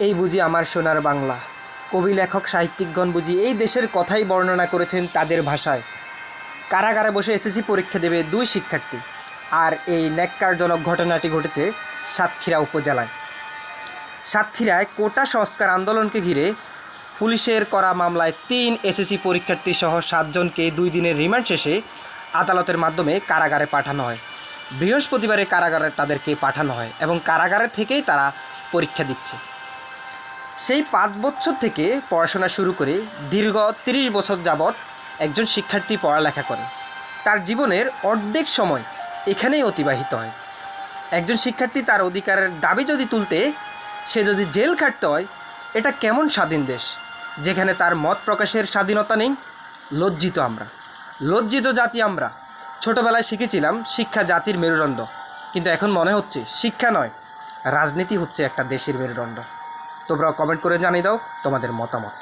এই বুঝি আমার সোনার বাংলা। কবি লেখক সাহিত্যিকগণ বুঝি এই দেশের কথাই বর্ণনা করেছেন তাদের ভাষায়। কারাগারে বসে এসএসসি পরীক্ষা দেবে দুই শিক্ষার্থী, আর এই ন্যাক্কারজনক ঘটনাটি ঘটেছে সাতক্ষীরা উপজেলায়। সাতক্ষীরায় কোটা সংস্কার আন্দোলনকে ঘিরে পুলিশের করা মামলায় 3 এসএসসি পরীক্ষার্থী সহ 7 জনকে 2 দিনের রিমান্ড শেষে আদালতের মাধ্যমে কারাগারে পাঠানো হয়। বৃহস্পতিবারে কারাগারে তাদেরকে পাঠানো হয় এবং কারাগারে থেকেই তারা পরীক্ষা দিচ্ছে। সেই 5 বছর থেকে পড়াশোনা শুরু করে দীর্ঘ 30 বছর যাবৎ একজন শিক্ষার্থী পড়ালেখা করে। তার জীবনের অর্ধেক সময় এখানেই অতিবাহিত হয়। একজন শিক্ষার্থী তার অধিকারের দাবি যদি তুলতে সে যদি জেল খাটতে হয়, এটা কেমন স্বাধীন দেশ যেখানে তার মত প্রকাশের স্বাধীনতা নেই? লজ্জিত আমরা, লজ্জিত জাতি আমরা। ছোটোবেলায় শিখেছিলাম শিক্ষা জাতির মেরুদণ্ড, কিন্তু এখন মনে হচ্ছে শিক্ষা নয়, রাজনীতি হচ্ছে একটা দেশের মেরুদণ্ড। তোমরা কমেন্ট করে জানিয়ে দাও তোমাদের মতামত।